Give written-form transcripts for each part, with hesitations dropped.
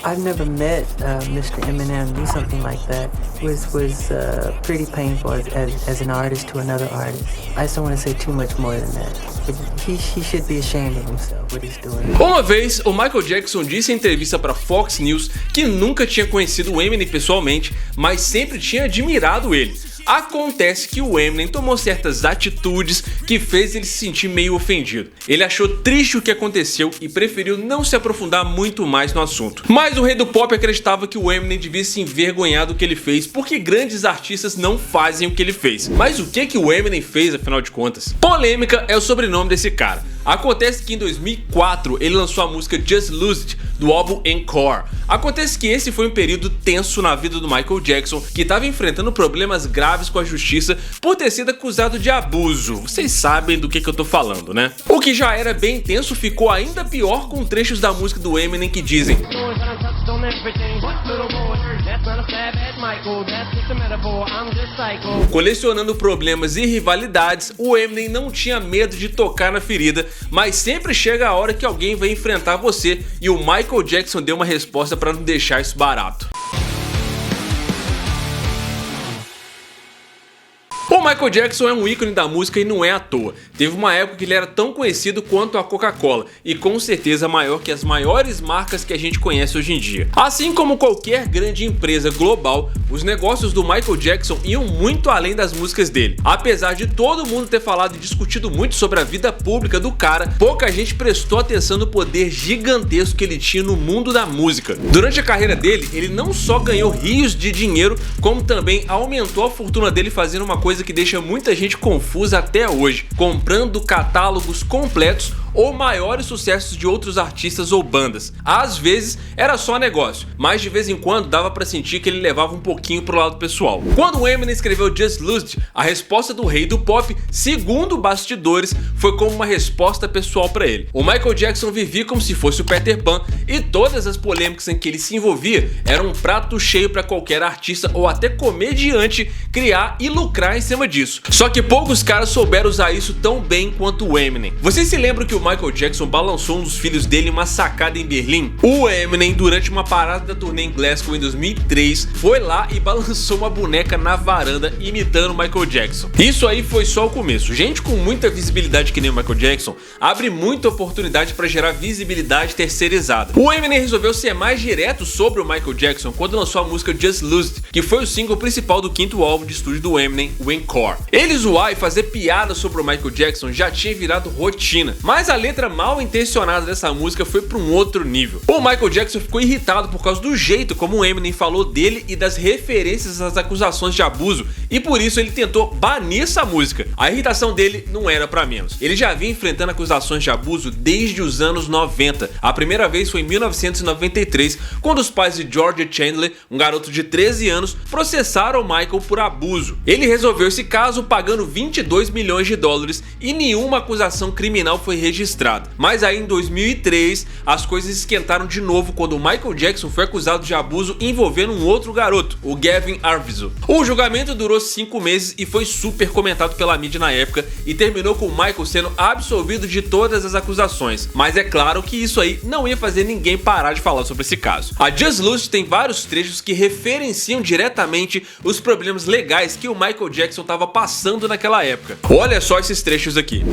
I've never met Mr. Eminem do something like that. Was pretty painful as an artist to another artist. I just don't want to say too much more than that. But he should be ashamed of himself, what he's doing. Uma vez, o Michael Jackson disse em entrevista para Fox News que nunca tinha conhecido o Eminem pessoalmente, mas sempre tinha admirado ele. Acontece que o Eminem tomou certas atitudes que fez ele se sentir meio ofendido. Ele achou triste o que aconteceu e preferiu não se aprofundar muito mais no assunto. Mas o rei do pop acreditava que o Eminem devia se envergonhar do que ele fez, porque grandes artistas não fazem o que ele fez. Mas o que o Eminem fez, afinal de contas? Polêmica é o sobrenome desse cara. Acontece que em 2004 ele lançou a música Just Lose It, do álbum Encore. Acontece que esse foi um período tenso na vida do Michael Jackson, que estava enfrentando problemas graves com a justiça por ter sido acusado de abuso. Vocês sabem do que eu tô falando, né? O que já era bem tenso ficou ainda pior com trechos da música do Eminem que dizem: colecionando problemas e rivalidades, o Eminem não tinha medo de tocar na ferida, mas sempre chega a hora que alguém vai enfrentar você, e o Michael Jackson deu uma resposta para não deixar isso barato. O Michael Jackson é um ícone da música e não é à toa. Teve uma época que ele era tão conhecido quanto a Coca-Cola e com certeza maior que as maiores marcas que a gente conhece hoje em dia. Assim como qualquer grande empresa global, os negócios do Michael Jackson iam muito além das músicas dele. Apesar de todo mundo ter falado e discutido muito sobre a vida pública do cara, pouca gente prestou atenção no poder gigantesco que ele tinha no mundo da música. Durante a carreira dele, ele não só ganhou rios de dinheiro, como também aumentou a fortuna dele fazendo uma coisa que deixa muita gente confusa até hoje, comprando catálogos completos ou maiores sucessos de outros artistas ou bandas. Às vezes era só negócio, mas de vez em quando dava pra sentir que ele levava um pouquinho pro lado pessoal. Quando o Eminem escreveu Just Lose It, a resposta do rei do pop, segundo bastidores, foi como uma resposta pessoal pra ele. O Michael Jackson vivia como se fosse o Peter Pan e todas as polêmicas em que ele se envolvia eram um prato cheio pra qualquer artista ou até comediante criar e lucrar em cima disso. Só que poucos caras souberam usar isso tão bem quanto o Eminem. Vocês se lembram que o Michael Jackson balançou um dos filhos dele em uma sacada em Berlim? O Eminem, durante uma parada da turnê em Glasgow em 2003, foi lá e balançou uma boneca na varanda imitando o Michael Jackson. Isso aí foi só o começo. Gente com muita visibilidade que nem o Michael Jackson abre muita oportunidade para gerar visibilidade terceirizada. O Eminem resolveu ser mais direto sobre o Michael Jackson quando lançou a música Just Lose It, que foi o single principal do quinto álbum de estúdio do Eminem, o Encore. Ele zoar e fazer piada sobre o Michael Jackson já tinha virado rotina, mas a letra mal intencionada dessa música foi para um outro nível. O Michael Jackson ficou irritado por causa do jeito como o Eminem falou dele e das referências às acusações de abuso, e por isso ele tentou banir essa música. A irritação dele não era para menos. Ele já vinha enfrentando acusações de abuso desde os anos 90. A primeira vez foi em 1993, quando os pais de Georgia Chandler, um garoto de 13 anos, processaram o Michael por abuso. Ele resolveu esse caso pagando 22 milhões de dólares e nenhuma acusação criminal foi registrada. Mas aí em 2003 as coisas esquentaram de novo quando o Michael Jackson foi acusado de abuso envolvendo um outro garoto, o Gavin Arvizo. O julgamento durou 5 meses e foi super comentado pela mídia na época e terminou com o Michael sendo absolvido de todas as acusações. Mas é claro que isso aí não ia fazer ninguém parar de falar sobre esse caso. A Just Lose It tem vários trechos que referenciam diretamente os problemas legais que o Michael Jackson estava passando naquela época. Olha só esses trechos aqui.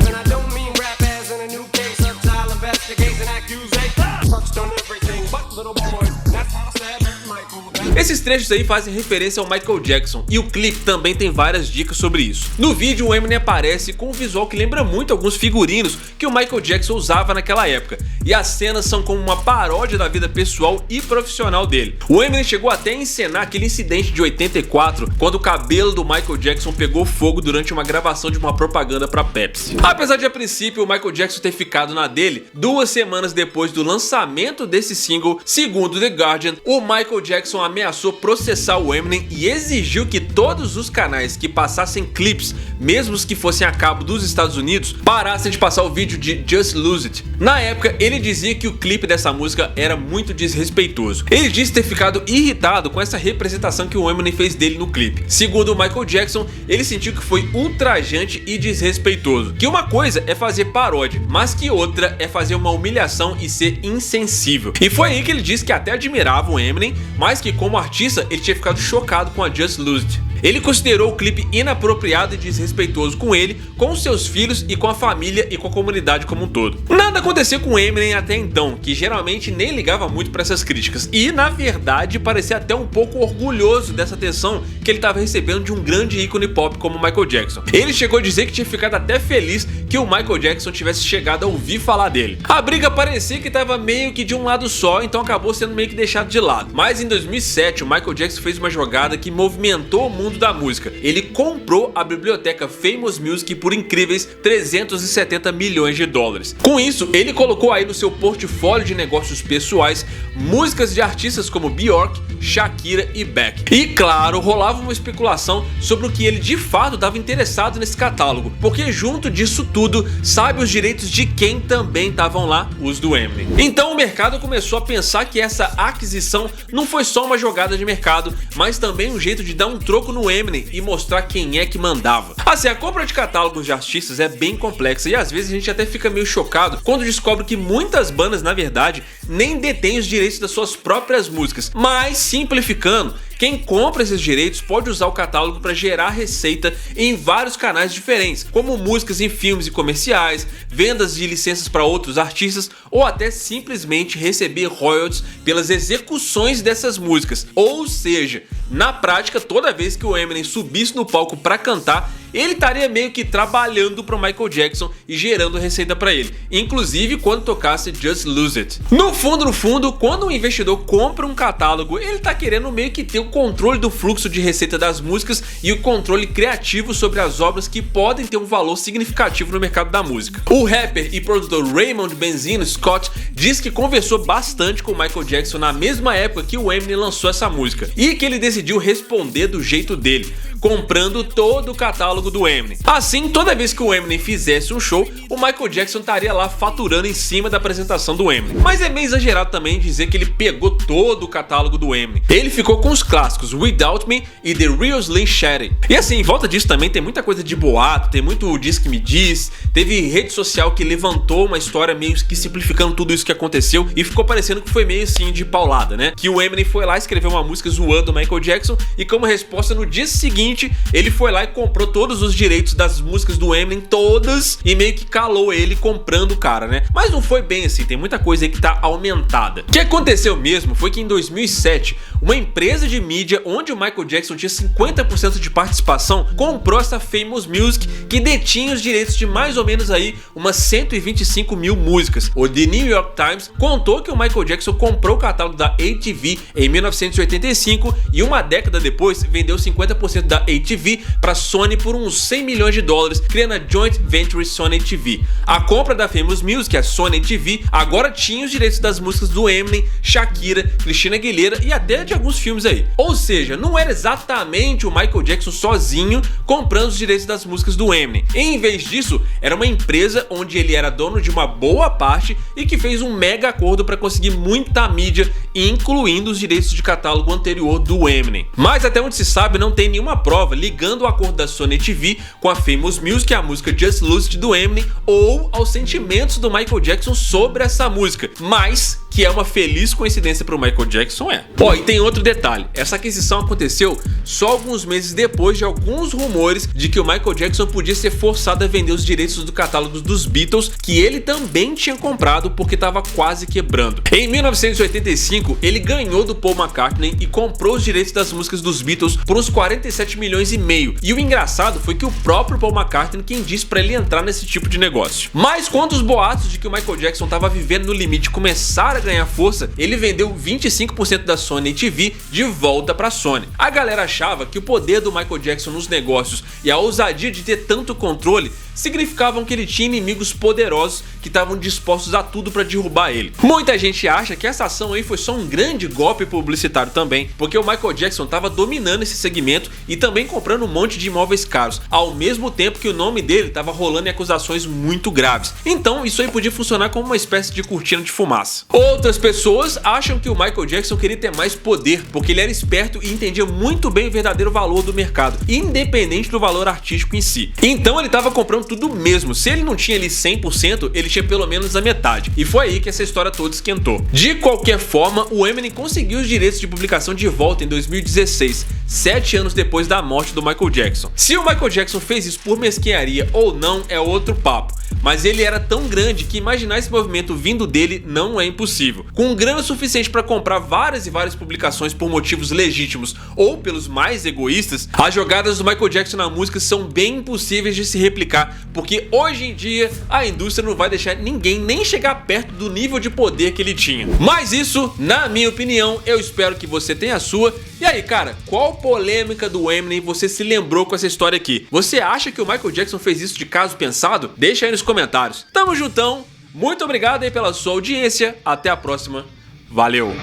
Esses trechos aí fazem referência ao Michael Jackson e o clipe também tem várias dicas sobre isso. No vídeo o Eminem aparece com um visual que lembra muito alguns figurinos que o Michael Jackson usava naquela época, e as cenas são como uma paródia da vida pessoal e profissional dele. O Eminem chegou até a encenar aquele incidente de 84, quando o cabelo do Michael Jackson pegou fogo durante uma gravação de uma propaganda para Pepsi. Apesar de a princípio o Michael Jackson ter ficado na dele, 2 semanas depois do lançamento desse single, segundo The Guardian, o Michael Jackson ameaçou ameaçou processar o Eminem e exigiu que todos os canais que passassem clipes, mesmo os que fossem a cabo dos Estados Unidos, parassem de passar o vídeo de Just Lose It. Na época, ele dizia que o clipe dessa música era muito desrespeitoso. Ele disse ter ficado irritado com essa representação que o Eminem fez dele no clipe. Segundo o Michael Jackson, ele sentiu que foi ultrajante e desrespeitoso. Que uma coisa é fazer paródia, mas que outra é fazer uma humilhação e ser insensível. E foi aí que ele disse que até admirava o Eminem, mas que como artista ele tinha ficado chocado com a Just Lose It. Ele considerou o clipe inapropriado e desrespeitoso com ele, com seus filhos e com a família e com a comunidade como um todo. Nada aconteceu com Eminem até então, que geralmente nem ligava muito para essas críticas e, na verdade, parecia até um pouco orgulhoso dessa atenção que ele estava recebendo de um grande ícone pop como Michael Jackson. Ele chegou a dizer que tinha ficado até feliz que o Michael Jackson tivesse chegado a ouvir falar dele. A briga parecia que estava meio que de um lado só, então acabou sendo meio que deixado de lado. Mas em 2007, o Michael Jackson fez uma jogada que movimentou o mundo da música. Ele comprou a biblioteca Famous Music por incríveis 370 milhões de dólares. Com isso, ele colocou aí no seu portfólio de negócios pessoais músicas de artistas como Bjork, Shakira e Beck. E claro, rolava uma especulação sobre o que ele de fato estava interessado nesse catálogo, porque junto disso tudo, sabe os direitos de quem também estavam lá? Os do Eminem. Então o mercado começou a pensar que essa aquisição não foi só uma jogada de mercado, mas também um jeito de dar um troco no Eminem e mostrar quem é que mandava. Assim, a compra de catálogos de artistas é bem complexa e às vezes a gente até fica meio chocado quando descobre que muitas bandas, na verdade, nem detêm os direitos das suas próprias músicas. Mas, simplificando, quem compra esses direitos pode usar o catálogo para gerar receita em vários canais diferentes, como músicas em filmes e comerciais, vendas de licenças para outros artistas ou até simplesmente receber royalties pelas execuções dessas músicas. Ou seja, na prática, toda vez que o Eminem subisse no palco para cantar, ele estaria meio que trabalhando para o Michael Jackson e gerando receita para ele, inclusive quando tocasse Just Lose It. No fundo, quando um investidor compra um catálogo, ele tá querendo meio que ter o controle do fluxo de receita das músicas e o controle criativo sobre as obras que podem ter um valor significativo no mercado da música. O rapper e produtor Raymond Benzino Scott diz que conversou bastante com o Michael Jackson na mesma época que o Eminem lançou essa música e que ele decidiu responder do jeito dele, comprando todo o catálogo do Eminem. Assim, toda vez que o Eminem fizesse um show, o Michael Jackson estaria lá faturando em cima da apresentação do Eminem. Mas é meio exagerado também dizer que ele pegou todo o catálogo do Eminem. Ele ficou com os clássicos Without Me e The Real Slim Shady. E assim, em volta disso também tem muita coisa de boato, tem muito Diz que me diz, teve rede social que levantou uma história meio que simplificando tudo isso que aconteceu e ficou parecendo que foi meio assim de paulada, né? Que o Eminem foi lá escrever uma música zoando o Michael Jackson e como resposta no dia seguinte ele foi lá e comprou todos os direitos das músicas do Eminem, todas, e meio que calou ele comprando o cara, né? Mas não foi bem assim, tem muita coisa aí que tá aumentada. O que aconteceu mesmo foi que em 2007, uma empresa de mídia onde o Michael Jackson tinha 50% de participação, comprou essa Famous Music que detinha os direitos de mais ou menos aí umas 125 mil músicas. O The New York Times contou que o Michael Jackson comprou o catálogo da ATV em 1985 e uma década depois vendeu 50% da ATV para Sony por uns 100 milhões de dólares, criando a Joint Venture Sony ATV. A compra da Famous Music, a Sony ATV, agora tinha os direitos das músicas do Eminem, Shakira, Christina Aguilera e até de alguns filmes aí. Ou seja, não era exatamente o Michael Jackson sozinho comprando os direitos das músicas do Eminem. Em vez disso, era uma empresa onde ele era dono de uma boa parte e que fez um mega acordo para conseguir muita mídia, incluindo os direitos de catálogo anterior do Eminem. Mas até onde se sabe, não tem nenhuma prova ligando o acordo da Sony TV com a Famous Music, a música Just Lose It do Eminem, ou aos sentimentos do Michael Jackson sobre essa música, mas que é uma feliz coincidência para o Michael Jackson é. E tem outro detalhe, essa aquisição aconteceu só alguns meses depois de alguns rumores de que o Michael Jackson podia ser forçado a vender os direitos do catálogo dos Beatles, que ele também tinha comprado porque estava quase quebrando. Em 1985, ele ganhou do Paul McCartney e comprou os direitos das músicas dos Beatles por uns 47 milhões e meio. E o engraçado foi que o próprio Paul McCartney quem disse para ele entrar nesse tipo de negócio. Mas quando os boatos de que o Michael Jackson estava vivendo no limite começaram a ganhar força, ele vendeu 25% da Sony TV de volta para a Sony. A galera achava que o poder do Michael Jackson nos negócios e a ousadia de ter tanto controle significavam que ele tinha inimigos poderosos que estavam dispostos a tudo para derrubar ele. Muita gente acha que essa ação aí foi só um grande golpe publicitário também, porque o Michael Jackson estava dominando esse segmento e também comprando um monte de imóveis caros, ao mesmo tempo que o nome dele estava rolando em acusações muito graves. Então isso aí podia funcionar como uma espécie de cortina de fumaça. Outras pessoas acham que o Michael Jackson queria ter mais poder, porque ele era esperto e entendia muito bem o verdadeiro valor do mercado, independente do valor artístico em si. Então ele estava comprando tudo mesmo. Se ele não tinha ali 100%, ele tinha pelo menos a metade. E foi aí que essa história toda esquentou. De qualquer forma, o Eminem conseguiu os direitos de publicação de volta em 2016, 7 anos depois da morte do Michael Jackson. Se o Michael Jackson fez isso por mesquinharia ou não é outro papo, mas ele era tão grande que imaginar esse movimento vindo dele não é impossível. Com grana suficiente para comprar várias e várias publicações por motivos legítimos ou pelos mais egoístas, as jogadas do Michael Jackson na música são bem impossíveis de se replicar, porque hoje em dia a indústria não vai deixar ninguém nem chegar perto do nível de poder que ele tinha. Mas isso, na minha opinião, eu espero que você tenha a sua. E aí, cara, qual polêmica do Eminem você se lembrou com essa história aqui? Você acha que o Michael Jackson fez isso de caso pensado? Deixa aí nos comentários. Tamo juntão, muito obrigado aí pela sua audiência, até a próxima, valeu!